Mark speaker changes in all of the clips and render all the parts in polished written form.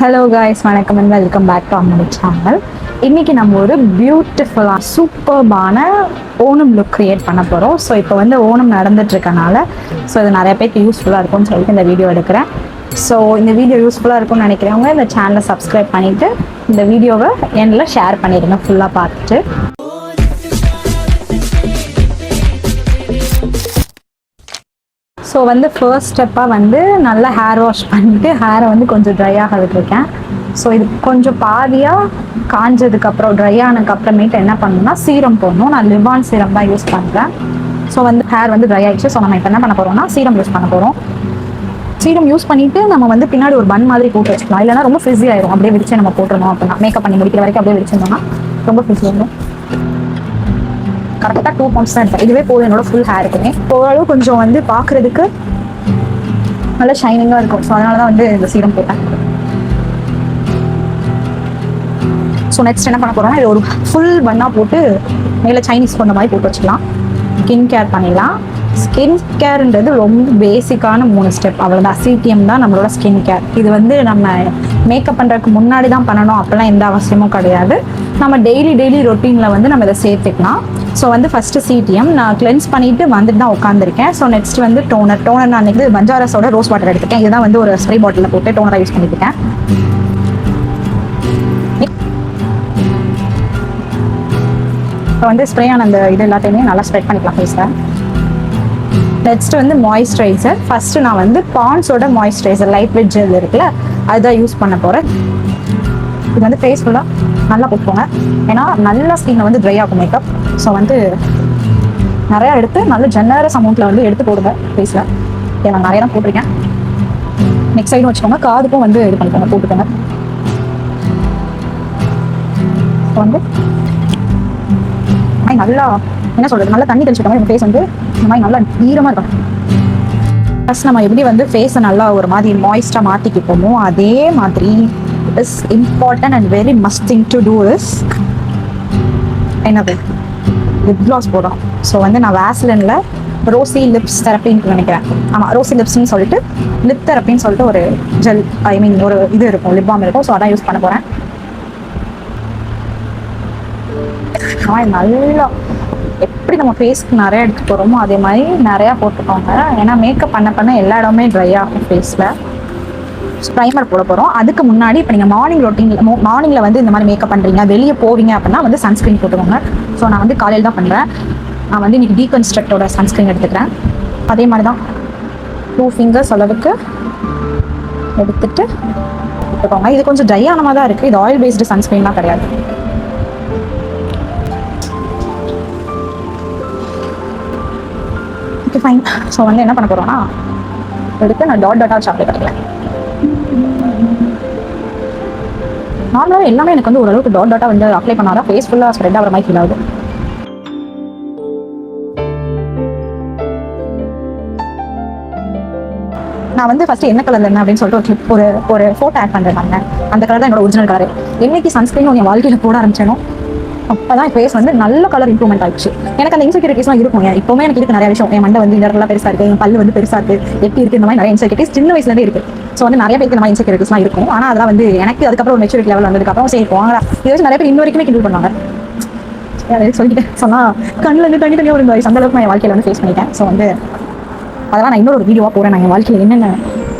Speaker 1: Hello guys, வணக்கம் and welcome back to அம்மோட channel. இன்றைக்கி நம்ம ஒரு பியூட்டிஃபுல்லாக சூப்பர்பான ஓணம் லுக் க்ரியேட் பண்ண போகிறோம். ஸோ இப்போ வந்து ஓணம் நடந்துட்டுருக்கனால இது நிறைய பேருக்கு யூஸ்ஃபுல்லாக இருக்கும்னு சொல்லிட்டு இந்த வீடியோ எடுக்கிறேன். ஸோ இந்த வீடியோ யூஸ்ஃபுல்லாக இருக்கும்னு நினைக்கிறவங்க இந்த சேனலை சப்ஸ்கிரைப் பண்ணிவிட்டு இந்த வீடியோவை எண்டில் ஷேர் பண்ணிடுங்க ஃபுல்லாக பார்த்துட்டு. ஸோ வந்து ஃபர்ஸ்ட் ஸ்டெப்பாக வந்து நல்லா ஹேர் வாஷ் பண்ணிவிட்டு ஹேரை வந்து கொஞ்சம் ட்ரை ஆக விட்டுருக்கேன். ஸோ இது கொஞ்சம் பாதியாக காஞ்சதுக்கப்புறம் ட்ரை ஆனதுக்கப்புறமேட்டு என்ன பண்ணணும்னா சீரம் போடணும். நான் லிவான் சீரம் தான் யூஸ் பண்ணுறேன். ஸோ வந்து ஹேர் வந்து ட்ரை ஆகிடுச்சு. ஸோ நம்ம இப்போ என்ன பண்ண போகிறோம்னா சீரம் யூஸ் பண்ண போகிறோம். சீரம் யூஸ் பண்ணிவிட்டு நம்ம வந்து பின்னாடி ஒரு பன் மாதிரி போட்டு வச்சுக்கலாம். இல்லைனா ரொம்ப ஃப்ரிஸி ஆயிடும். அப்படியே விரிச்சு நம்ம போட்டுருந்தோம் அப்படின்னா மேக்கப் பண்ணி முடிக்கிற வரைக்கும் அப்படியே விரிச்சிருந்தோம்னா ரொம்ப ஃப்ரிஸி ஆகிடும். கரெக்டாக 2 பவுண்ட்ஸ் தான் எடுத்தேன். இதுவே போதும் என்னோட ஃபுல் ஹேருக்குமே. ஓரளவு கொஞ்சம் வந்து பார்க்குறதுக்கு நல்லா ஷைனிங்காக இருக்கும். ஸோ அதனால தான் வந்து இந்த சீரம் போட்டேன். ஸோ நெக்ஸ்ட் என்ன பண்ண போகிறோம்னா இது ஒரு ஃபுல் பன்னாக போட்டு மேலே சைனீஸ் கொண்ட மாதிரி போட்டு வச்சுக்கலாம். ஸ்கின் கேர் பண்ணிடலாம். ஸ்கின் கேர்ன்றது ரொம்ப பேசிக்கான 3 ஸ்டெப், அவ்வளோதான். சிடிஎம் தான் நம்மளோட ஸ்கின் கேர். இது வந்து நம்ம மேக்கப் பண்ணுறதுக்கு முன்னாடி தான் பண்ணணும் அப்படிலாம் எந்த அவசியமும் கிடையாது. நம்ம டெய்லி ரொட்டீனில் வந்து நம்ம இதை சேர்த்துக்கலாம். ஸோ வந்து ஃபஸ்ட்டு சிடிஎம் நான் கிளென்ஸ் பண்ணிவிட்டு வந்துட்டு தான் உட்காந்துருக்கேன். ஸோ நெக்ஸ்ட் வந்து டோனர் நான் அன்றைக்கி பஞ்சாரஸோட ரோஸ் வாட்டர் எடுத்துக்கேன். இதுதான் வந்து ஒரு ஸ்ப்ரே பாட்டிலில் போட்டு டோனராக யூஸ் பண்ணியிருக்கேன். இப்போ வந்து ஸ்ப்ரே ஆன அந்த இது எல்லாத்தையுமே நல்லா ஸ்ப்ரெட் பண்ணிக்கலாம் ஃபேஸில். நெக்ஸ்ட் வந்து மாய்ஸ்சரைசர். ஃபஸ்ட்டு நான் வந்து பாண்ட்ஸோட மாய்ஸ்சரைசர் லைட் வெட் ஜெல் இருக்குல்ல, அதுதான் யூஸ் பண்ண போகிறேன். இது வந்து ஃபேஸ் ஃபுல்லாக நல்லா போட்டுக்கோங்க. ஏன்னா நல்லா ஸ்கின்னை வந்து ட்ரை ஆகும் மேக்கப். ஸோ வந்து நிறையா எடுத்து நல்ல ஜெனரஸ் அமௌண்ட்டில் வந்து எடுத்து போடுங்க ஃபேஸில். நான் நிறையா தான் போட்டிருக்கேன். நெக்ஸ்ட் சைடும் வச்சுக்கோங்க. காதுக்கும் வந்து இது பண்ணிக்கோங்க, போட்டுக்கோங்க. ஸோ வந்து நல்லா என்ன சொல்கிறது, நல்லா தண்ணி தெளிச்சுக்கோங்க. நம்ம ஃபேஸ் வந்து இந்த மாதிரி நல்லா ஈரமாக இருக்கும். ஃபஸ்ட் நம்ம எப்படி வந்து ஃபேஸை நல்லா ஒரு மாதிரி மாய்ஸ்டாக மாற்றிக்கிப்போமோ அதே மாதிரி is important and very must thing to do is என்னது லிப் க்ளாஸ் போடணும். ஸோ வந்து நான் வேஸ்லினில் ரோசி லிப்ஸ் தெரப்பின்னு நினைக்கிறேன். ஆமாம், ரோசி லிப்ஸ்ன்னு சொல்லிட்டு லிப் தெரப்பின்னு சொல்லிட்டு ஒரு ஜெல் ஒரு இது இருக்கும், லிப் பாம் இருக்கும். ஸோ அதான் யூஸ் பண்ண போகிறேன். நல்லா எப்படி நம்ம ஃபேஸ்க்கு நிறையா எடுத்து போகிறோமோ அதே மாதிரி நிறையா போட்டுக்கோங்க. ஏன்னா மேக்கப் பண்ண எல்லா இடமே ட்ரை ஆகும் ஃபேஸில். ப்ரைமர் போட போகிறோம். அதுக்கு முன்னாடி இப்போ நீங்கள் மார்னிங்கில் வந்து இந்த மாதிரி மேக்கப் பண்ணுறீங்க, வெளியே போவீங்க அப்படின்னா வந்து சன்ஸ்க்ரீன் போட்டுக்கோங்க. ஸோ நான் வந்து காலையில் தான் பண்ணுறேன். நான் வந்து இன்றைக்கி டீகன்ஸ்ட்ரக்டோட சன்ஸ்க்ரீன் எடுத்துக்கிறேன். அதே மாதிரி தான் 2 ஃபிங்கர்ஸ் அளவுக்கு எடுத்துகிட்டு போட்டுக்கோங்க. இது கொஞ்சம் ட்ரை ஆன மாதிரி தான் இருக்குது. இது ஆயில் பேஸ்டு சன்ஸ்க்ரீன்லாம் கிடையாது. Okay, fine. ஸோ வந்து என்ன பண்ண போகிறோன்னா எடுத்து நான் டாட்டாக சாப்பிட்டு கிடைக்கல. நார்மலாக எல்லாமே எனக்கு வந்து ஓரளவுக்கு டாட்டாக வந்து அப்ளை பண்ணாதான் ஃபேஸ் ஃபுல்லாக ஸ்ப்ரெட் ஆகிற மாதிரி ஃபீல் ஆகுது. நான் வந்து ஃபஸ்ட்டு என்ன கலர் என்ன அப்படின்னு சொல்லிட்டு ஒரு ஃபோட்டோ ஆட் பண்ணுறேன். அந்த கலர் தான் என்னோட ஒரிஜினல் கலர். என்னைக்கு சன்ஸ்க்ரீன் என் வாழ்க்கையில் போட ஆரம்பிச்சேனோ அப்போ தான் ஃபேஸ் வந்து நல்ல கலர் இம்ப்ரூவ்மெண்ட் ஆயிடுச்சு. எனக்கு அந்த இன்செக்யூரிட்டிஸ்லாம் இருக்கும். இப்போவுமே எனக்கு இருக்குது நிறைய விஷயம். என் மண்டை வந்து இதெல்லாம் பெருசாக இருக்குது, என் பல்லு வந்து பெருசாக இருக்குது, எப்படி இருக்குது, இந்த மாதிரி நிறைய இன்செக்யூரிட்டிஸ் சின்ன வயசுலேருந்தே இருக்குது. ஸோ வந்து நிறைய பேருக்கு இந்த மாதிரி இன்செக்யூரிட்டிஸ்லாம் இருக்கும். ஆனால் அதெல்லாம் வந்து எனக்கு அதுக்கப்புறம் ஒரு மெச்சூரிட்டி லெவல் வந்ததுக்கப்புறம் சரி போங்க. இதை வச்சு நிறைய பேர் இன்ன வரைக்குமே கிண்டல் பண்ணுவாங்க. சொல்லிட்டு சொன்னால் கண்ணில் இருந்து தனியாக ஒரு அந்த அளவுக்கு நான் என் வாழ்க்கையில் வந்து ஃபேஸ் பண்ணிட்டேன். ஸோ வந்து அதெல்லாம் நான் இன்னொரு வீடியோவாக போகிறேன். நான் என் வாழ்க்கையில் என்னென்ன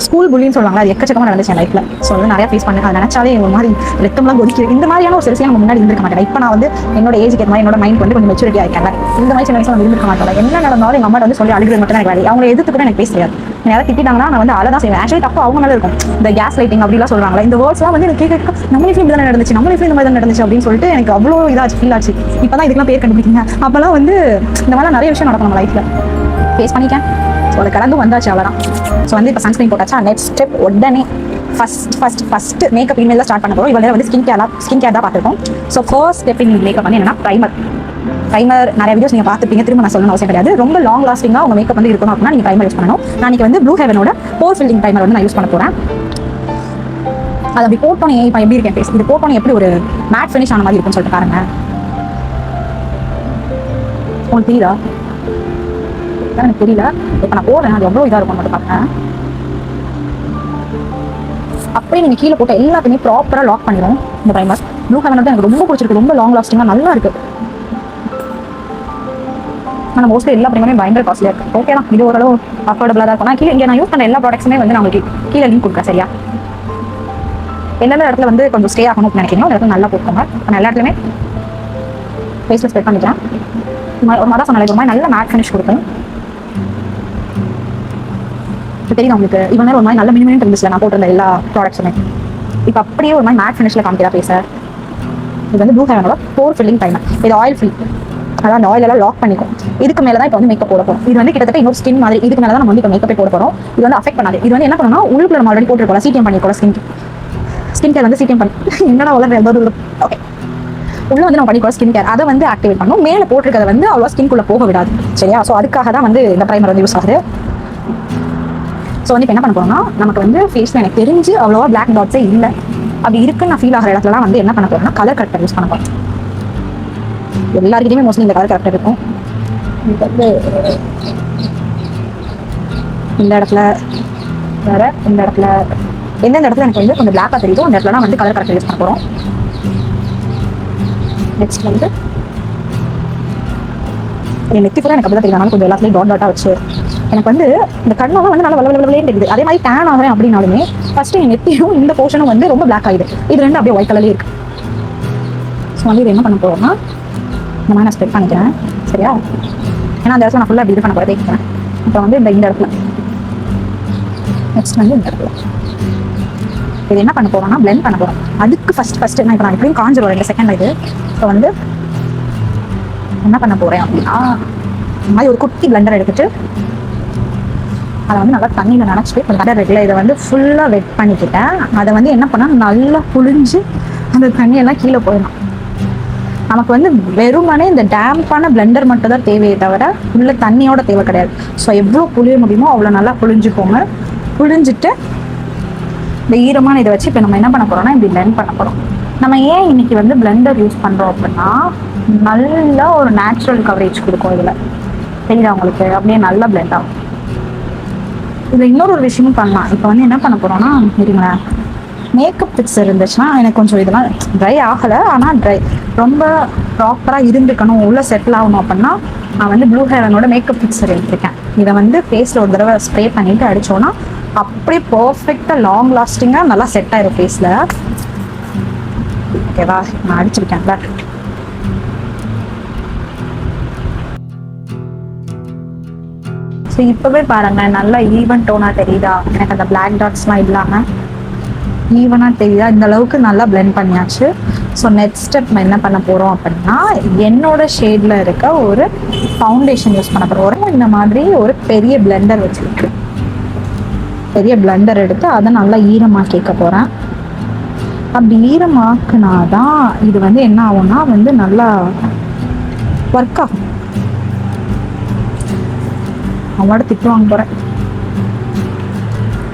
Speaker 1: ஸ்கூல் புல்லின்னு சொல்லுவாங்க, அது எக்கச்சக்கமாக நடந்துச்சு என் லைஃப்பில். ஸோ வந்து நிறையா ஃபேஸ் பண்ணேன். அதை நினச்சாலே ஒரு மாதிரி ரத்தம்லாம் கொதிக்குது. இந்த மாதிரியான ஒரு சிறுசியாக நம்ம முன்னாடி இருந்திருக்க மாட்டேன். இப்போ நான் வந்து என்னோட ஏஜுக்கு ஏற்ற மாதிரி என்னோட மைண்ட் வந்து கொஞ்சம் மெச்சூரிட்டி ஆகிருக்காங்க. இந்த மாதிரி சின்ன வயசுல நான் இருந்திருக்க மாட்டேன். என்ன நடந்தாலும் எங்கள் அம்மா வந்து சொல்லி அழுகிறது மட்டும் எனக்கு வேலை. அவங்க எதிர்த்து கூட எனக்கு பேச தெரியாது. யாராவது திட்டாங்கன்னா நான் வந்து அழகாக செய்வேன். ஆக்சுவலி தப்பு அவங்க மேலே இருக்கும். இந்த கேஸ் லைட்டிங் அப்படிலாம் சொல்கிறாங்களா, இந்த வேர்ட்ஸ்லாம் வந்து எனக்கு கேட்க நம்ம லைஃப்ல இப்படி தான் நடந்துச்சு, நம்ம லைஃப்ல இந்த மாதிரி தான் நடந்துச்சு அப்படின்னு சொல்லிட்டு எனக்கு அவ்வளோ இதாச்சு ஃபீல் ஆச்சு. இப்போ தான் இதுக்கெல்லாம் பேர் கண்டுபிடிக்கிங்க. அப்போல்லாம் வந்து இந்த மாதிரிலாம் நிறைய விஷயம் நடக்கும் நம்ம லைஃப்பில். ஃபேஸ் பண்ணிக்கேன். ஸோ அதை கடந்து வந்தாச்சு, அவ்வளோதான். ஸோ வந்து இப்போ சன்ஸ்க்ரீன் போட்டாச்சா, நெக்ஸ்ட் ஸ்டெப் உடனே ஃபஸ்ட் மேக்கப் இனிமேல் தான் ஸ்டார்ட் பண்ண போகிறோம். இவ்வளோ நேரம் வந்து ஸ்கின் கேர் தான் பார்த்துருக்கோம். So first step in makeup வந்து என்னன்னா ப்ரைமர். நிறைய வீடியோஸ் நீங்கள் பார்த்துப்பீங்க, திரும்ப நான் சொல்லணும் அவசியம் கிடையாது. ரொம்ப லாங் லாஸ்டிங்காக உங்கள் மேக்கப் வந்து இருக்கணும் அப்படின்னா நீங்கள் ப்ரைமர் யூஸ் பண்ணணும். நான் இன்றைக்கி வந்து ப்ளூ ஹெவனோட போர் ஃபில்லிங் ப்ரைமர் வந்து நான் யூஸ் பண்ண போகிறேன். அது அப்படி போட்டோன்னே இப்போ எப்படி இருக்கேன் ஃபேஸ், இது போட்டோன்னே எப்படி ஒரு மேட் ஃபினிஷ் ஆன மாதிரி இருக்குன்னு சொல்லிட்டு பாருங்க. உங்களுக்கு தெரியுதா? எனக்கு தெரியல. இப்போ நான் போடுறேன், அது எவ்வளோ இதாக இருக்கும் மட்டும் பார்க்குறேன். அப்படியே நீங்கள் கீழே போட்டு எல்லாத்தையுமே ப்ராப்பராக லாக் பண்ணிடும் இந்த ப்ரைமர். ப்ளூ ஹெவன் வந்து எனக்கு ரொம்ப பிடிச்சிருக்கு, ரொம்ப லாங் லாஸ்டிங்காக நல்லா இருக்கு. ஆனால் மோஸ்ட்லி எல்லா ப்ரைமருமே பயங்கர காஸ்ட்லியாக இருக்குது. ஓகே தான், இது ஓரளவு அஃபோர்டபுளாக தான் இருக்கும். நான் கீழே இங்கே நான் யூஸ் பண்ண எல்லா ப்ராடக்ட்ஸுமே வந்து நான் உங்களுக்கு கீழே லிங்க் கொடுக்குறேன். சரியா, எந்தெந்த இடத்துல வந்து கொஞ்சம் ஸ்டே ஆகணும்னு நினைக்கிறீங்களோ அந்த இடத்துல நல்லா போட்டுக்கோங்க. நான் எல்லா இடத்துலையுமே ஃபேஸில் ஸ்ப்ரெட் பண்ணிக்கிறேன். ஒரு மாதிரி சொன்னாலே ஒரு மாதிரி நல்ல மேட் ஃபினிஷ் கொடுக்கும். தெரியும் உங்களுக்கு இவ்வளோ நேரம் ஒரு மாதிரி நல்ல மினிமம் இருந்துச்சு நான் போட்டிருந்த எல்லா ப்ராடக்ட்ஸுமே. இப்போ அப்படியே ஒரு மாதிரி மேட் ஃபினிஷில் காமிக்கிறா பேச. இது வந்து ப்ளூ ஹெவனோட போர் ஃபில்லிங் ப்ரைமர். இது ஆயில் ஃப்ரீ, அதான் அந்த ஆயில் எல்லாம் லாக் பண்ணிக்கும். இதுக்கு மேலே தான் இப்போ வந்து மேக்கப் போட போகிறோம். இது வந்து கிட்டத்தட்ட இன்னொரு ஸ்கின் மாதிரி. இதுக்கு மேலே தான் நம்ம வந்து இப்போ மேக்கப்பே போட போகிறோம். இது வந்து அஃபெக்ட் பண்ணாது. இது வந்து என்ன பண்ணணும்னா உள்ளுக்குள்ள நம்ம ஆல்ரெடி போட்டுருக்கோம், சிடிஎம் பண்ணிருக்கோம். ஸ்கின் கேர் வந்து சிடிஎம் பண்ணி என்னடா உள்ள ஓகே உள்ள வந்து நம்ம பண்ணிக்கோ ஸ்கின் கேர் அதை வந்து ஆக்டிவேட் பண்ணும். மேலே போட்டிருக்கிறத வந்து அவ்வளோ ஸ்கின்குள்ளே போக விடாது. சரியா, ஸோ அதுக்காக தான் வந்து இந்த ப்ரைமர் வந்து யூஸ் ஆகுது. ஸோ வந்து இப்போ என்ன பண்ண போறோம்னா நமக்கு வந்து ஃபேஸில் எனக்கு தெரிஞ்சு அவ்வளோவா பிளாக் டாட்ஸே இல்லை. அப்படி இருக்குன்னு நான் ஃபீல் ஆகிற இடத்துலலாம் வந்து என்ன பண்ண போறோம்னா கலர் கரெக்டர் யூஸ் பண்ண போறோம். எல்லாருக்கிட்டையுமே மோஸ்ட்லி இந்த கலர் கரெக்டர் இருக்கும். இந்த இடத்துல வேற இந்த இடத்துல எந்தெந்த இடத்துல எனக்கு வந்து கொஞ்சம் பிளாக்காக தெரியுதோ அந்த இடத்துல வந்து கலர் கரெக்டர் யூஸ் பண்ண போகிறோம். நெக்ஸ்ட் வந்து என் நெத்தி கூட எனக்கு அப்படி தான் தெரியும். கொஞ்சம் எல்லாத்துலேயும் டாட் டாட்டாக வச்சு எனக்கு வந்து இந்த கண்ணெல்லாம் வந்து நல்லா வளவளே தெரியுது. அதே மாதிரி டேன் ஆகிறேன் அப்படின்னாலுமே ஃபர்ஸ்ட் என் நெத்தியும் இந்த போர்ஷனும் வந்து ரொம்ப பிளாக் ஆகிடுது. இது ரெண்டு அப்படியே ஒயிட் கலர்லேயே இருக்கு. ஸோ வந்து இது என்ன பண்ண போகிறோம்னா இந்த மாதிரி நான் ஸ்ப்ரெட் பண்ணிக்கிறேன். சரியா, ஏன்னா அந்த இடத்துல நான் ஃபுல்லாக அப்படி இது பண்ண போகிறேன் தேய்க்கிறேன். அப்புறம் வந்து இந்த இடத்துல நெக்ஸ்ட் வந்து இந்த இடத்துல இது என்ன பண்ண போகிறோம்னா பிளெண்ட் பண்ண போகிறோம். அதுக்கு ஃபர்ஸ்ட் நான் இப்போ நான் எப்படியும் காஞ்சிரும் 2 செகண்ட் இது. ஸோ வந்து என்ன பண்ண போகிறேன் அப்படின்னா இந்த மாதிரி ஒரு குட்டி பிளெண்டர் எடுத்துட்டு அதை வந்து நல்லா தண்ணியில் நினச்சிட்டு ஒரு கடை இருக்குல்ல இதை வந்து ஃபுல்லாக வெட் பண்ணிக்கிட்டேன். அதை வந்து என்ன பண்ணால் நல்லா புழிஞ்சு அந்த தண்ணியெல்லாம் கீழே போயிடும். நமக்கு வந்து வெறுமனே இந்த டேம்பான பிளெண்டர் மட்டும் தான் தேவையே தவிர உள்ள தண்ணியோட தேவை கிடையாது. ஸோ எவ்வளோ புளிய முடியுமோ அவ்வளோ நல்லா புழிஞ்சுக்கோங்க. புழிஞ்சிட்டு இந்த ஈரமான இதை வச்சு இப்போ நம்ம என்ன பண்ண போகிறோம்னா இப்படி பிளெண்ட் பண்ண போகிறோம். நம்ம ஏன் இன்னைக்கு வந்து பிளெண்டர் யூஸ் பண்ணுறோம் அப்படின்னா நல்லா ஒரு நேச்சுரல் கவரேஜ் கொடுக்கும். இதில் தெரியுதா உங்களுக்கு, அப்படியே நல்லா பிளெண்ட் ஆகும். இதில் இன்னொரு விஷயமும் பண்ணலாம். இப்போ வந்து என்ன பண்ண போகிறோம்னா இருங்களேன், மேக்கப் ஃபிக்ஸ் இருந்துச்சுன்னா எனக்கு கொஞ்சம் இதெல்லாம் ட்ரை ஆகலை, ஆனால் ரொம்ப ப்ராப்பராக இருந்துக்கணும், உள்ள செட்டில் ஆகணும் அப்படின்னா நான் வந்து ப்ளூ ஹெவனோட மேக்கப் ஃபிக்ஸர் எடுத்திருக்கேன். இதை வந்து ஃபேஸில் ஒரு தடவை ஸ்ப்ரே பண்ணிவிட்டு அடித்தோன்னா அப்படியே பர்ஃபெக்டாக லாங் லாஸ்டிங்காக நல்லா செட் ஆயிரும் ஃபேஸில். ஓகேவா, நான் அடிச்சிருக்கேன்ல. ஸோ இப்போவே பாருங்கள் நல்லா ஈவன் டோனாக தெரியுதா, எனக்கு அந்த பிளாக் டாட்ஸ்லாம் இல்லாமல் ஈவனாக தெரியுதா, இந்த அளவுக்கு நல்லா பிளெண்ட் பண்ணியாச்சு. ஸோ நெக்ஸ்ட் ஸ்டெப் நம்ம என்ன பண்ண போகிறோம் அப்படின்னா என்னோட ஷேடில் இருக்க ஒரு ஃபவுண்டேஷன் யூஸ் பண்ண போகிறோம். இந்த மாதிரி ஒரு பெரிய பிளெண்டர் வச்சுருக்கு, பெரிய பிளெண்டர் எடுத்து அதை நல்லா ஈரமாக்கிக்க போகிறேன். அப்படி ஈரமாக்குனாதான் இது வந்து என்ன ஆகும்னா வந்து நல்லா ஒர்க் ஆகும். அவனோட திட்டு வாங்க போகிறேன்.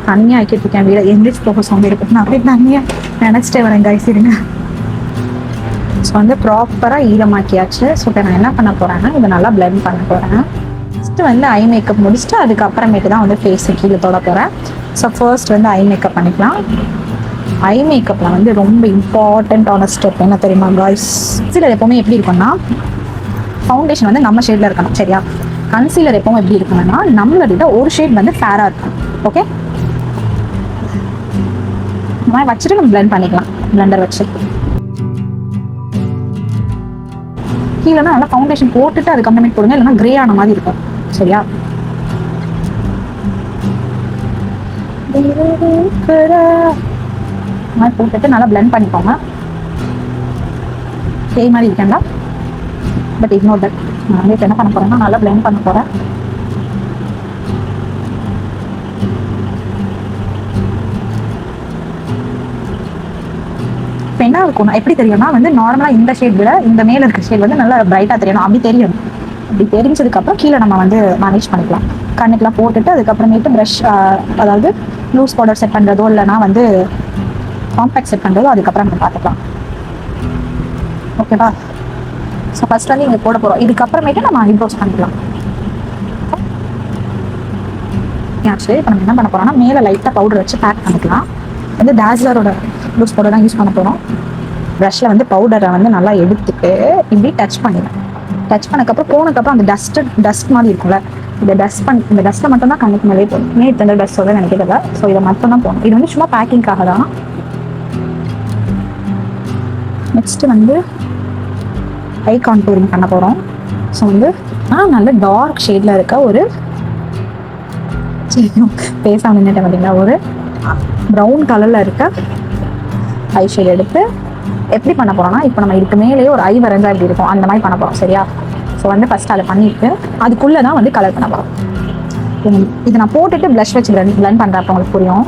Speaker 1: தண்ணியாக ஆக்கிட்டு இருக்கேன் வீட எந்திரிச்சு போக சவுண்ட் இருக்கு. நான் அப்படியே தண்ணியாக நினச்சிட்டே வரேன் கைஸ் இருங்க. ஸோ வந்து ப்ராப்பராக ஈரமாக்கியாச்சு. ஸோ இப்போ நான் என்ன பண்ண போகிறேன்னா இதை நல்லா பிளெண்ட் பண்ண போகிறேன். ஃபஸ்ட்டு வந்து ஐ மேக்கப் முடிச்சுட்டு அதுக்கப்புறமேட்டு தான் வந்து ஃபேஸை கீழே தொட போகிறேன். ஸோ ஃபர்ஸ்ட் வந்து ஐ மேக்கப் பண்ணிக்கலாம். ஐ மேக்கப்பில் வந்து ரொம்ப இம்பார்ட்டண்ட்டான ஸ்டெப் என்ன தெரியுமா காய்ஸ், கன்சீலர் எப்போவுமே எப்படி இருக்கும்னா ஃபவுண்டேஷன் வந்து நம்ம ஷேடில் இருக்கணும். சரியா, கன்சீலர் எப்பவும் எப்படி இருக்கணும்னா நம்மளோட ஒரு ஷேட் வந்து ஃபேராக இருக்கும். ஓகே, நான் வச்சுட்டு நம்ம பிளெண்ட் பண்ணிக்கலாம். பிளெண்டர் வச்சு கீழேனா நல்லா ஃபவுண்டேஷன் போட்டுட்டு அதுக்கப்புறமேட்டு போடுங்க, இல்லைன்னா கிரே ஆன மாதிரி இருக்கும். சரியா, போட்டுட்டு நல்லா பிளெண்ட் பண்ணிக்கோங்க. இதே மாதிரி இருக்கேன்டா, பட் இக்னோர் தட். நான் வந்து என்ன பண்ண போறேன்னா நல்லா பிளெண்ட் பண்ண போறேன். இப்போ என்ன இருக்கும் எப்படி தெரியும்னா வந்து நார்மலாக இந்த ஷேட் விட இந்த மேலே இருக்க ஷேட் வந்து நல்லா பிரைட்டாக தெரியணும். அப்படி தெரியும். அப்படி தெரிஞ்சதுக்கப்புறம் கீழே நம்ம வந்து மேனேஜ் பண்ணிக்கலாம். கண்ணுக்கெலாம் போட்டுட்டு அதுக்கப்புறமேட்டு ப்ரஷ், அதாவது லூஸ் பவுடர் செட் பண்ணுறதோ இல்லைனா வந்து காம்பேக்ட் செட் பண்ணுறதோ அதுக்கப்புறம் நம்ம பார்த்துக்கலாம். ஓகேவா, ஸோ ஃபர்ஸ்ட் வந்து இங்கே போட போகிறோம். இதுக்கப்புறமேட்டு நம்ம ஐப்ரோஸ் பண்ணிக்கலாம். ஆக்சுவலி இப்போ நம்ம என்ன பண்ண போகிறோம்னா மேலே லைட்டாக பவுடர் வச்சு பேக் பண்ணிக்கலாம். வந்து டாஸ்லரோட லூஸ் பவுடர் தான் யூஸ் பண்ண போகிறோம். ப்ரஷ்ஷில் வந்து பவுடரை வந்து நல்லா எடுத்துட்டு இப்படி டச் பண்ணிடுவேன். டச் பண்ணக்கப்புறம் போனதுக்கப்புறம் அந்த டஸ்ட் மாதிரி இருக்கும்ல, இந்த டஸ்ட்டை மட்டும் தான் கண்ணுக்கு மேலே போடும். நேற்று அந்த டஸ்ட்டோட நினைக்கிறதில்ல. ஸோ இதை மட்டும் தான் போகணும். இது வந்து சும்மா பேக்கிங்காக தான். நெக்ஸ்ட்டு வந்து ஐ கான்டூரிங் பண்ண போகிறோம். ஸோ வந்து நல்ல டார்க் ஷேடில் இருக்க ஒரு பேசாமல் நின்றுட்டு பார்த்தீங்கன்னா ஒரு ப்ரௌன் கலரில் இருக்க ஐ ஷேட் எடுத்து எப்படி பண்ண போகிறோம்னா, இப்போ நம்ம இதுக்கு மேலேயே ஒரு ஐ வரைஞ்சா எப்படி இருக்கும் அந்த மாதிரி பண்ண போகிறோம். சரியா? ஸோ வந்து ஃபஸ்ட்டு அதை பண்ணிவிட்டு அதுக்குள்ளே தான் வந்து கலர் பண்ண போகிறோம். இது நான் போட்டுட்டு ப்ளஷ் வச்சு பிளெண்ட் பண்ணுறப்ப உங்களுக்கு புரியும்.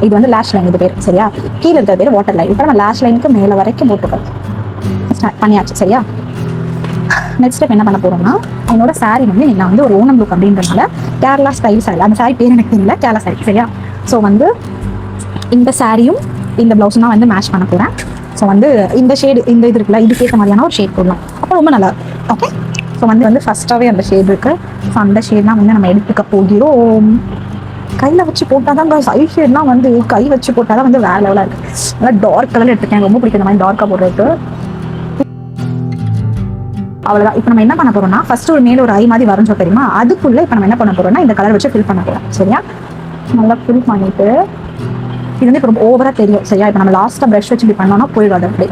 Speaker 1: இது வந்து லேஷ் லைன், இது பேர். சரியா? கீழே இருக்கிற பேர் வாட்டர் லைன். இப்போ நம்ம லேஷ் லைனுக்கு மேலே வரைக்கும் போட்டுக்கோம். ஸ்டார்ட் பண்ணியாச்சு. சரியா? நெக்ஸ்ட் ஸ்டெப் என்ன பண்ண போறோம்னா, என்னோட சாரி வந்து நான் வந்து ஒரு ஓணம் லுக் அப்படின்றதுனால கேரளா ஸ்டைல் சாரி, அந்த சாரி பேர் எனக்கு தெரியல, கேரளா சாரி. சரியா? ஸோ வந்து இந்த சாரியும் இந்த ப்ளவுஸும் தான் வந்து மேட்ச் பண்ண போகிறேன். ஸோ வந்து இந்த ஷேடு, இந்த இது இருக்குல்ல, இதுக்கேற்ற மாதிரியான ஒரு ஷேட் போடலாம். அப்போ ரொம்ப நல்லா இருக்கும். ஓகே? ஸோ வந்து ஃபஸ்ட்டாகவே அந்த ஷேட் இருக்குது. ஸோ அந்த ஷேட் தான் வந்து நம்ம எடுத்துக்க போகிறோம். கையில் வச்சு போட்டால் தான் ஐ ஷேட்லாம் வந்து கை வச்சு போட்டால் தான் வந்து வேற லெவலாக இருக்குது. நல்லா டார்க் கலர் எடுத்துக்கேன், ரொம்ப பிடிக்கும் இந்த மாதிரி டார்க்காக போடுறதுக்கு. அவ்வளோதான். இப்போ நம்ம என்ன பண்ண போறோம்னா, ஃபர்ஸ்ட் ஒரு மேலே ஒரு ஐ மாதிரி வரைஞ்சோம் தெரியுமா, அதுக்குள்ளே இப்போ நம்ம என்ன பண்ண போறோம்னா இந்த கலர் வச்சு ஃபில் பண்ண போகிறோம். சரியா? நல்லா ஃபில் பண்ணிட்டு இது வந்து இப்போ ரொம்ப ஓவராக தெரியும். சரியா? இப்போ நம்ம லாஸ்ட்டாக ப்ரஷ் வச்சு இப்படி பண்ணோம்னா போயிடும் அது. அப்படி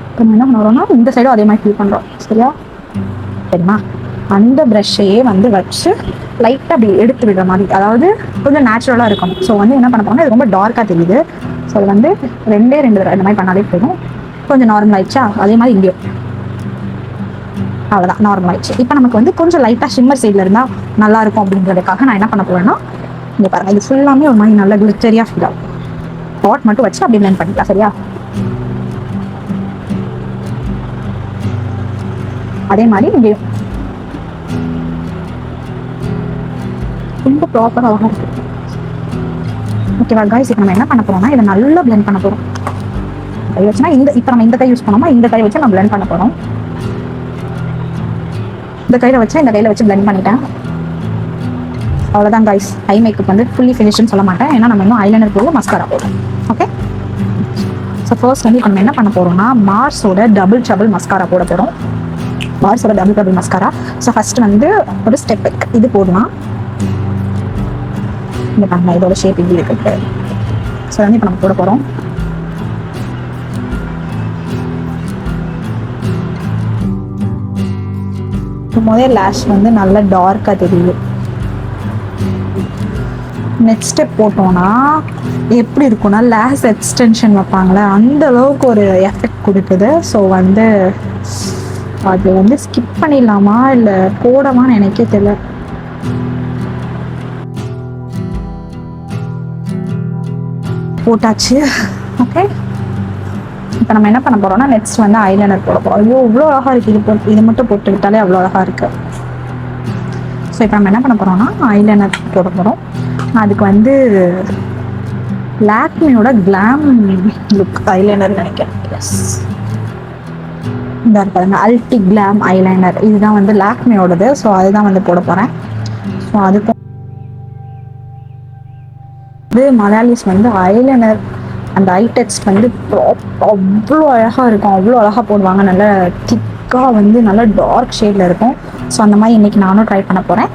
Speaker 1: இப்போ நம்ம என்ன பண்ணுறோம்னா இந்த சைடும் அதே மாதிரி ஃபில் பண்ணுறோம். சரியா? சரிம்மா, அந்த ப்ரஷ்ஷையே வந்து வச்சு லைட்டாக அப்படி எடுத்து விடுற மாதிரி, அதாவது கொஞ்சம் நேச்சுரலாக இருக்கணும். ஸோ வந்து என்ன பண்ண போறோம்னா, இது ரொம்ப டார்க்காக தெரியுது. ஸோ அது வந்து ரெண்டு தடவை இந்த மாதிரி பண்ணாலே போதும். கொஞ்சம் நார்மல் ஆயிடுச்சா? அதே மாதிரி இங்கேயும் அவ்வளோதான், நார்மல் ஆயிடுச்சு. இப்போ நமக்கு வந்து கொஞ்சம் லைட்டாக ஷிம்மர் சைடில் இருந்தால் நல்லா இருக்கும் அப்படின்றதுக்காக நான் என்ன பண்ண போறேன்னா, இங்கே பாருங்க, இது ஃபுல்லாமே ஒரு மாதிரி நல்ல கிளிட்டரியாக ஃபீல் ஆகும். பாட் மட்டும் வச்சு அப்படி பிளெண்ட் பண்ணிக்கலாம். சரியா? அதே மாதிரி இங்கேயும் ரொம்ப ப்ராப்பராக அழகாக இருக்கு. ஓகேவா காய்ஸ்? இப்போ நம்ம என்ன பண்ண போறோம்னா, இதை நல்லா பிளெண்ட் பண்ண போகிறோம். கை வச்சுன்னா இப்போ நம்ம இந்த கை யூஸ் பண்ணோமா, இந்த கை வச்சு நம்ம பிளெண்ட் பண்ண போகிறோம். இந்த கையில் வச்சு இந்த கையில் வச்சு பிளெண்ட் பண்ணிட்டேன். அவ்வளோதான் காய்ஸ். ஐ மேக்கப் வந்து ஃபுல்லி ஃபினிஷ்னு சொல்ல மாட்டேன், ஏன்னா நம்ம இன்னும் ஐலைனர் போடுவோம், மஸ்காரா போடுவோம். ஓகே? ஸோ ஃபர்ஸ்ட் வந்து இப்போ நம்ம என்ன பண்ண போகிறோம்னா, மார்ஸோட டபுள் ட்ரபிள் மஸ்காரா போட போகிறோம். மார்ஸோட double trouble mascara. So first வந்து ஒரு ஸ்டெப் இது போடலாம். இந்த பாருங்க, இதோட ஷேப் இப்படி இருக்கு. ஸோ வந்து இப்போ நம்ம போட போகிறோம். முதல் லேஷ் வந்து நல்லா டார்க்காக தெரியுது. நெக்ஸ்ட் ஸ்டெப் போட்டோம்னா எப்படி இருக்கும்னா, லேஷ் எக்ஸ்டென்ஷன் வைப்பாங்களே அந்த அளவுக்கு ஒரு எஃபெக்ட் கொடுக்குது. ஸோ வந்து அது வந்து ஸ்கிப் பண்ணிடலாமா இல்லை போடவான்னு எனக்கே தெரியல. போட்டாச்சு. ஓகே, இப்போ நம்ம என்ன பண்ண போறோம்னா, நெக்ஸ்ட் வந்து ஐலைனர் போட போறோம். ஐயோ இவ்வளோ அழகா இருக்கு. இது மட்டும் போட்டு விட்டாலே அவ்வளோ அழகா இருக்கு. ஸோ இப்போ நம்ம என்ன பண்ண போறோம்னா, ஐலைனர் போட போறோம். அதுக்கு வந்து லாக்மியோட கிளாம் லுக் ஐலைனர் நினைக்கிறேன். எஸ், இந்த பாருங்க, அல்டி கிளாம் ஐலைனர். இதுதான் வந்து லாக்மியோடது. ஸோ அதுதான் வந்து போட போறேன். ஸோ அதுக்கு மலையாளிஸ் வந்து ஐலைனர் அந்த ஐ டெக்ஸ்ட் வந்து அவ்வளோ அழகாக இருக்கும், அவ்வளோ அழகாக போடுவாங்க. நல்ல திக்காக வந்து நல்ல டார்க் ஷேடில் இருக்கும். ஸோ அந்த மாதிரி இன்னைக்கு நானும் ட்ரை பண்ண போகிறேன்.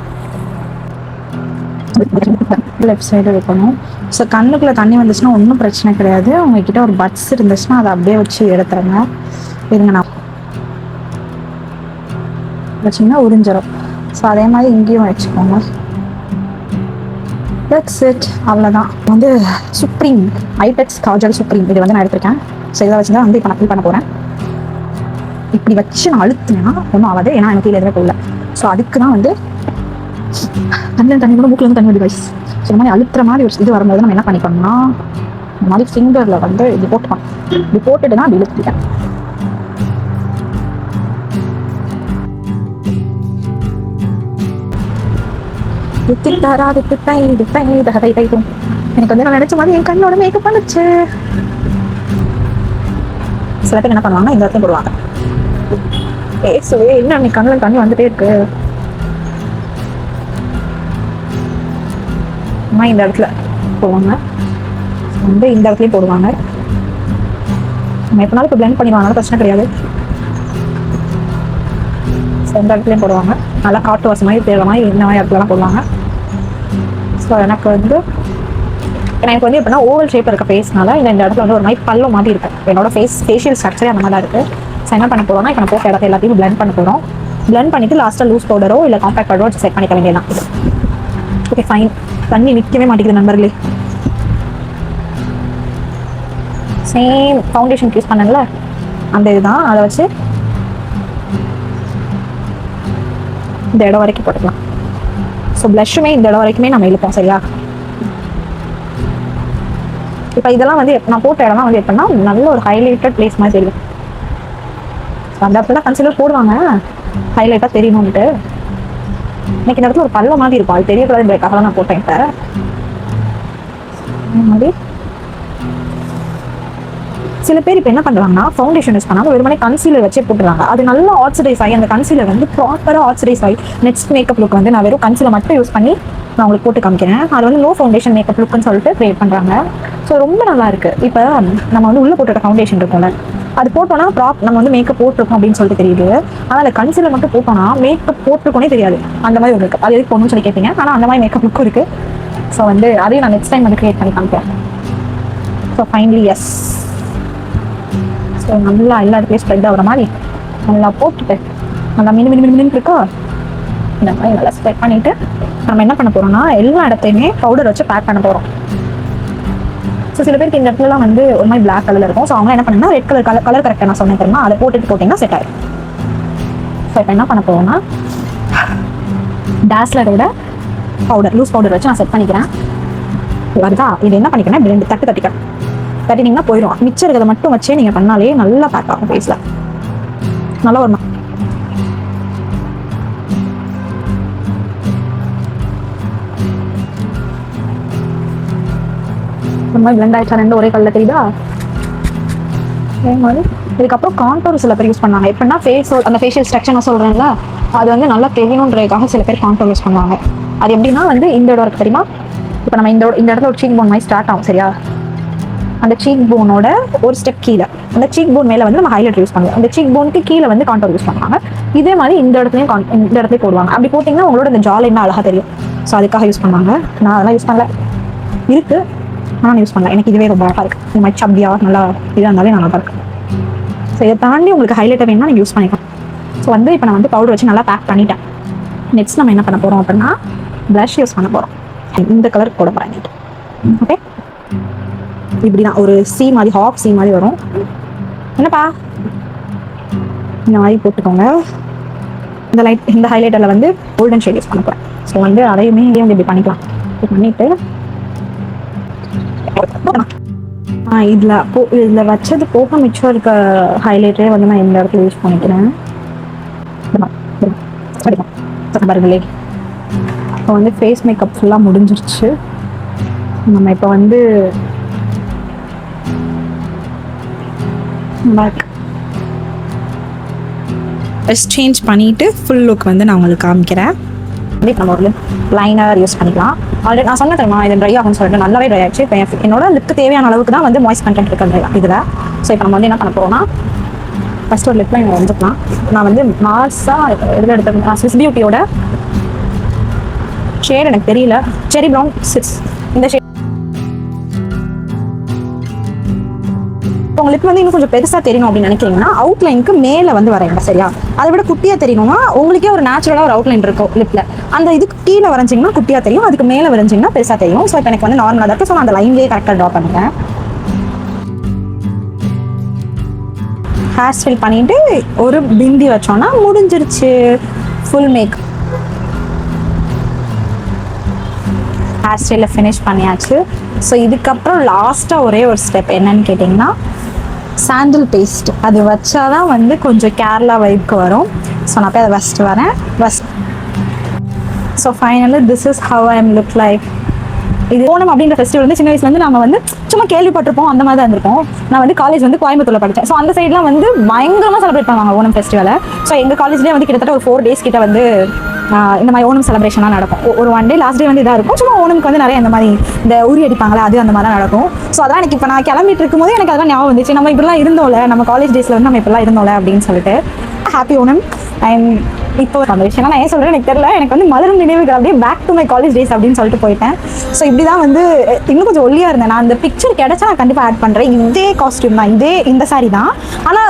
Speaker 1: லெஃப்ட் சைடு வைக்கணும். ஸோ கண்ணுக்குள்ளே தண்ணி வந்துச்சுன்னா ஒன்றும் பிரச்சனை கிடையாது. உங்ககிட்ட ஒரு பட்ஸ் இருந்துச்சுன்னா அதை அப்படியே வச்சு எடுத்துருங்க. இருங்க, நான் வச்சிங்கன்னா உறிஞ்சிடும். ஸோ அதே மாதிரி இங்கேயும் வச்சுக்கோங்க. தட்ஸ் இட், அவ்வளோதான். வந்து சுப்ரீம் ஐடெக்ஸ் காஜல் சுப்ரீம் இது வந்து நான் எடுத்திருக்கேன். ஸோ இதை வச்சு தான் வந்து இப்போ நான் ஃபில் பண்ண போகிறேன். இப்படி வச்சு நான் அழுத்தினேன்னா ஒன்றும் ஆகாது, ஏன்னா எனக்கு கீழே எதுவுமே போகல. ஸோ அதுக்கு தான் வந்து தண்ணி கூட மூக்கில் வந்து தண்ணி வந்து வைஸ். ஸோ இந்த மாதிரி அழுத்துற மாதிரி ஒரு இது வரும்போது நம்ம என்ன பண்ணிக்கணும்னா, இந்த மாதிரி ஃபிங்கரில் வந்து இது போட்டுக்கணும். இது போட்டுட்டு தான் அப்படி இழுத்துட்டேன். எனக்கு வந்து நான் நினைச்ச மாதிரி என் கண்ணோட மேக்கப் பண்ணுச்சு. சில பேர் என்ன பண்ணுவாங்க இந்த இடத்துல போடுவாங்க. ஏசுவே என்ன நீ கண்ணில் தண்ணி வந்துட்டே இருக்கு. இந்த இடத்துல போடுவாங்க, வந்து இந்த இடத்துலயும் போடுவாங்க. நம்ம எப்பனாலும் இப்போ பிளெண்ட் பண்ணிடுவாங்க, பிரச்சனை கிடையாது. இந்த இடத்துலையும் போடுவாங்க, நல்லா காட்டு வாசம் மாதிரி தேவை மாதிரி இந்த மாதிரி இடத்துலலாம் போடுவாங்க. ஸோ எனக்கு வந்து எப்படின்னா ஓவல் ஷேப் இருக்க ஃபேஸ்னால இந்த இடத்துல வந்து ஒரு மாதிரி பல்லு மாதிரி இருக்கும். என்னோட ஃபேஷியல் ஸ்ட்ரக்சரே அந்த மாதிரி தான் இருக்குது. ஸோ என்ன பண்ண போகிறோம்னா இப்போ நான் போட்ட இடத்த எல்லாத்தையும் பிளெண்ட் பண்ண போகிறோம். பிளெண்ட் பண்ணிவிட்டு லாஸ்ட்டாக லூஸ் பவுடரோ இல்லை காம்பேக்ட் பவுடரோ வச்சு செட் பண்ணிக்க வேண்டியதான். Okay fine. தண்ணி நிற்கவே மாட்டேங்குது நண்பர்களே. சேம் ஃபவுண்டேஷன் யூஸ் பண்ணல அந்த இதுதான், அதை வச்சு இந்த இடம் வரைக்கும் போட்டுக்கலாம். ஸோ ப்ளஷ்ஷுமே இந்த இடம் வரைக்குமே நம்ம இழுப்போம், சரியா? இப்போ இதெல்லாம் வந்து நான் போட்ட இடம்லாம் வந்து எப்படின்னா நல்ல ஒரு ஹைலைட்டட் பிளேஸ் மாதிரி தெரியும். அந்த இடத்துல தான் கன்சிலர் போடுவாங்க ஹைலைட்டாக தெரியணும்ட்டு. எனக்கு இந்த இடத்துல ஒரு பல்ல மாதிரி இருக்கும், அது தெரியக்கூடாது இந்த நான் போட்டேன். இப்போ மாதிரி சில பேர் இப்போ என்ன பண்ணுறாங்கன்னா ஃபவுண்டேஷன் யூஸ் பண்ணாமல் வெறுமனே கன்சீலர் வச்சே போட்டுறாங்க. அது நல்லா ஆக்சிடைஸ் ஆகி அந்த கன்சீலர் வந்து ப்ராப்பராக ஆக்சிடைஸ் ஆகி நெக்ஸ்ட் மேக்கப் லுக் வந்து நான் வெறும் கன்சீலர் மட்டும் யூஸ் பண்ணி நான் உங்களுக்கு போட்டு காமிக்கிறேன். அது வந்து நோ ஃபவுண்டேஷன் மேக்கப் லுக்னு சொல்லிட்டு க்ரியேட் பண்ணுறாங்க. ஸோ ரொம்ப நல்லா இருக்குது. இப்போ நம்ம வந்து உள்ளே போட்டுட்ட ஃபவுண்டேஷன் இருக்கும்ல, அது போட்டோன்னா நம்ம வந்து மேக்கப் போட்டிருக்கோம் அப்படின்னு சொல்லிட்டு தெரியுது. ஆனால் அந்த கன்சீலர் மட்டும் போட்டோன்னா மேக்கப் போட்டிருக்கோனே தெரியாது. அந்த மாதிரி ஒரு மேக்கப் அது எதுக்கு போகணும்னு சொல்லி கேட்பீங்க. ஆனால் அந்த மாதிரி மேக்கப் லுக்கும் இருக்குது. ஸோ வந்து அதையும் நான் நெக்ஸ்ட் டைம் வந்து க்ரியேட் பண்ணி காமிக்கிறேன். So finally S. ஸோ நல்லா எல்லா இடத்துலையும் ஸ்ப்ரெட் ஆகிற மாதிரி நல்லா போட்டுட்டு நல்லா மினு இருக்கா, இந்த மாதிரி நல்லா ஸ்ப்ரெட் பண்ணிவிட்டு நம்ம என்ன பண்ண போகிறோம்னா எல்லா இடத்தையுமே பவுடர் வச்சு பேக் பண்ண போகிறோம். ஸோ சில பேருக்கு இந்த இடத்துலலாம் வந்து ஒரு மாதிரி பிளாக் கலர் இருக்கும். ஸோ அவங்க என்ன பண்ணுன்னா ரெட் கலர் கரெக்டாக நான் சொன்னேன் தெரியுமா, அதை போட்டிங்கன்னா செட் ஆகிடும். ஸோ இப்போ என்ன பண்ண போகிறோம்னா டாஸ்லரோட பவுடர் லூஸ் பவுடர் வச்சு நான் செட் பண்ணிக்கிறேன். வருதா? இது என்ன பண்ணிக்கிறேன், ரெண்டு தட்டினீங்கன்னா போயிடும். மிச்சம் இருக்கிறத மட்டும் வச்சே நீங்கள் பண்ணாலே நல்லா பேக் ஆகும் ஃபேஸில். நல்லா வரணும். இந்த மாதிரி பிளெண்ட் ஆயிடுச்சா ரெண்டு ஒரே கல்ல தெரியுதா? அதே மாதிரி இதுக்கப்புறம் கான்டோர் சில பேர் யூஸ் பண்ணாங்க. எப்படின்னா அந்த ஃபேஷியல் ஸ்ட்ரக்சர் நான் சொல்கிறேன்ல, அது வந்து நல்லா தெரியணுன்றதுக்காக சில பேர் கான்டோர் யூஸ் பண்ணுவாங்க. அது எப்படின்னா வந்து இந்த இடம் இருக்கு தெரியுமா, இப்போ நம்ம இந்த இடத்துல ஒரு சீக் போன் மாதிரி ஸ்டார்ட் ஆகும், சரியா? அந்த சீக் போனோட ஒரு ஸ்டெப் கீழே அந்த சீக் போன் மேலே வந்து நம்ம ஹைலைட் யூஸ் பண்ணுவோம். அந்த சீக் போனுக்கு கீழே வந்து கான்டோர் யூஸ் பண்ணுவாங்க. இதே மாதிரி இந்த இடத்துலையும் போடுவாங்க. அப்படி போட்டிங்கன்னா உங்களோட இந்த ஜாலையுமே அழகாக தெரியும். ஸோ அதுக்காக யூஸ் பண்ணுவாங்க. நான் அதெல்லாம் யூஸ் பண்ணல, இருக்குது ஆனால் யூஸ் பண்ணல. எனக்கு இதுவே ரொம்ப அழகாக இருக்குது. இந்த மாதிரி சப்பியாக நல்லா இதாக இருந்தாலே நல்லா இருக்கும். ஸோ இதை தாண்டி உங்களுக்கு ஹைலைட்டை வேணும்னா நீங்கள் யூஸ் பண்ணிக்கலாம். ஸோ வந்து இப்போ நான் வந்து பவுடர் வச்சு நல்லா பேக் பண்ணிட்டேன். நெக்ஸ்ட் நம்ம என்ன பண்ண போகிறோம் அப்படின்னா ப்ளஷ் யூஸ் பண்ண போகிறோம். இந்த கலர் போட போகிறேன். ஓகே, இப்படிதான் ஒரு சி மாதிரி ஹாஃப் சி மாதிரி வரும். என்னப்பா இந்த மாதிரி போட்டுக்கோங்க. இந்த ஹைலைட்டரில் வந்து கோல்டன் ஷேட் யூஸ் பண்ண போகிறேன். ஸோ வந்து அதையுமே இங்கே வந்து இப்படி பண்ணிக்கலாம். பண்ணிட்டு இதில் வச்சது போக மிச்சம் இருக்க ஹைலைட்டரே வந்து நான் இந்த இடத்துல யூஸ் பண்ணிக்கிறேன். பாருங்களே, இப்போ வந்து ஃபேஸ் மேக்கப் ஃபுல்லாக முடிஞ்சிருச்சு. நம்ம இப்போ வந்து ட்ரெஸ் சேஞ்ச் பண்ணிவிட்டு ஃபுல் லுக் வந்து நான் உங்களுக்கு காமிக்கிறேன். இப்போ நம்ம ஒரு லைனர் யூஸ் பண்ணிக்கலாம். ஆல்ரெடி நான் சொன்ன தெரியுமா இது ட்ரை ஆகும்னு சொல்லிட்டு நல்லாவே ட்ரை ஆகிடுச்சு. இப்போ என்னோட லிப்க்கு தேவையான அளவுக்கு தான் வந்து மாய்ஸ்ட் கண்டென்ட் இருக்குது இதில். ஸோ இப்போ நம்ம வந்து என்ன பண்ண போகிறோம்னா ஃபஸ்ட்டு ஒரு லிப் லைனர் வந்துக்கலாம். நான் வந்து மாஸாக இதில் எடுத்த ஸ்விஸ் பியூட்டியோட ஷேட் எனக்கு தெரியல, செரி ப்ரௌன் 6 இந்த ஷேட். உங்களுக்கு வந்து இன்னும் கொஞ்சம் பெருசாக தெரியணும் அப்படின்னு நினைக்கிறீங்கன்னா அவுட்லைனுக்கு மேலே வந்து வரைங்க, சரியா? அதை விட குட்டியாக தெரியணும்னா உங்களுக்கே ஒரு நேச்சுரலாக ஒரு அவுட்லைன் இருக்கும் லிப்பில், அந்த இதுக்கு கீழே வரைஞ்சிங்கன்னா குட்டியாக தெரியும், அதுக்கு மேலே வரைஞ்சிங்கன்னா பெருசாக தெரியும். ஸோ இப்போ எனக்கு வந்து நார்மலாக தான் இருக்குது. ஸோ நான் அந்த லைன்லேயே கரெக்டாக ட்ரா பண்ணுறேன். ஹேர் ஸ்டைல் பண்ணிட்டு ஒரு பிந்தி வச்சோன்னா முடிஞ்சிருச்சு ஃபுல் மேக். ஹேர் ஸ்டைலில் ஃபினிஷ் பண்ணியாச்சு. ஸோ இதுக்கப்புறம் லாஸ்ட்டாக ஒரே ஒரு ஸ்டெப் என்னன்னு கேட்டிங்கன்னா சாண்டில் பேஸ்ட். அது வச்சாதான் வந்து கொஞ்சம் கேரளா வைப்க்கு வரும். ஸோ நான் போய் அதை வச்சுட்டு வரேன். So finally this is how I am look like. இது ஓணம் அப்படின்ற ஃபெஸ்டிவல் வந்து சின்ன வயசுலேருந்து நம்ம வந்து சும்மா கேள்விப்பட்டிருப்போம், அந்த மாதிரி தான் இருந்திருக்கும். நான் வந்து காலேஜ் வந்து கோயம்புத்தூர்ல படித்தேன். ஸோ அந்த சைட்லாம் வந்து பயங்கரமாக செலிப்ரேட் பண்ணுவாங்க ஓணம் ஃபெஸ்டிவலை. ஸோ எங்கள் காலேஜ்லேயே வந்து கிட்டத்தட்ட ஒரு 4 days கிட்ட வந்து இந்த மாதிரி ஓணம் செலிப்ரேஷனாக நடக்கும். ஒரு 1 day லாஸ்ட் டே வந்து இதாக இருக்கும். சும்மா ஓணமுக்கு வந்து நிறைய இந்த மாதிரி இந்த உரி அடிப்பாங்களா, அது அந்த மாதிரி தான் நடக்கும். ஸோ அதெல்லாம் எனக்கு இப்போ நான் கிளம்பிட்டு இருக்கும்போது எனக்கு அதெல்லாம் ஞாபகம் வந்துச்சு. நம்ம இப்படிலாம் இருந்தோம்ல, நம்ம காலேஜ் டேஸில் வந்து நம்ம இப்படிலாம் இருந்தோம்ல அப்படின்னு சொல்லிட்டு. ஹாப்பி ஓணம். அண்ட் இப்போ அந்த விஷயம் நான் ஏன் சொல்கிறேன் எனக்கு தெரியல, எனக்கு வந்து மலரும் நினைவுகள் அப்படியே back to my college days அப்படின்னு சொல்லிட்டு போயிட்டேன். ஸோ இப்படி தான் வந்து இன்னும் கொஞ்சம் ஒல்லியாக இருந்தேன். நான் அந்த பிக்சர் கிடைச்சா நான் கண்டிப்பாக ஆட் பண்ணுறேன். இதே காஸ்டியூம் தான், இந்த சாரி தான். ஆனால்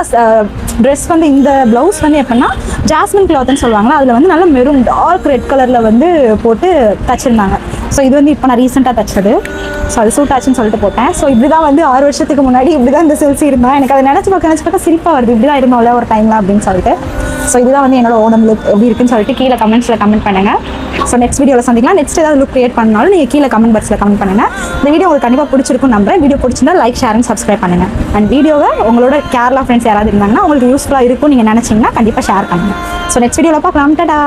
Speaker 1: ட்ரெஸ் வந்து இந்த ப்ளவுஸ் வந்து எப்படின்னா ஜாஸ்மின் கிளாத்னு சொல்லுவாங்களா, அதில் வந்து நல்ல மெரூன் டார்க் ரெட் கலரில் வந்து போட்டு தச்சிருந்தாங்க. ஸோ இது வந்து இப்போ நான் ரீசெண்டாக தச்சது. ஸோ அது சூட் ஆச்சுன்னு சொல்லிட்டு போட்டேன். ஸோ இப்படி தான் வந்து 6 வருஷத்துக்கு முன்னாடி இப்படி தான் இந்த சில்சி இருந்தால் எனக்கு அதை நினச்சி பார்க்க சிரிப்பாக வருது. இப்படி தான் இருந்தோம்ல ஒரு டைமில் அப்படின்னு சொல்லிட்டு. ஸோ இதுதான் வந்து என்னோட ஓணம் லுக் எப்படி இருக்குன்னு சொல்லிட்டு கீழே கமெண்ட்ஸில் கமெண்ட் பண்ணுங்கள். ஸோ நெக்ஸ்ட் வீடியோவில் சந்திக்கலாம். நெக்ஸ்ட் ஏதாவது லுக் கிரியேட் பண்ணாலும் நீங்கள் கீழே கமெண்ட் பாக்ஸில் கமெண்ட் பண்ணுங்கள். இந்த வீடியோ உங்களுக்கு கண்டிப்பாக பிடிச்சிருக்கும் நம்புறேன். வீடியோ பிடிச்சிருந்தா லைக், ஷேர் அண்ட் சப்ஸ்கிரைப் பண்ணுங்கள். அண்ட் வீடியோவை உங்களோட கேரளா ஃப்ரெண்ட்ஸ் யாராவது இருந்தாங்கன்னா உங்களுக்கு யூஸ்ஃபுல்லாக இருக்கும் நீங்கள் நினச்சிங்கன்னா கண்டிப்பாக ஷேர் பண்ணுங்கள். ஸோ நெக்ஸ்ட் வீடியோவில் பார்க்கலாம். டடா.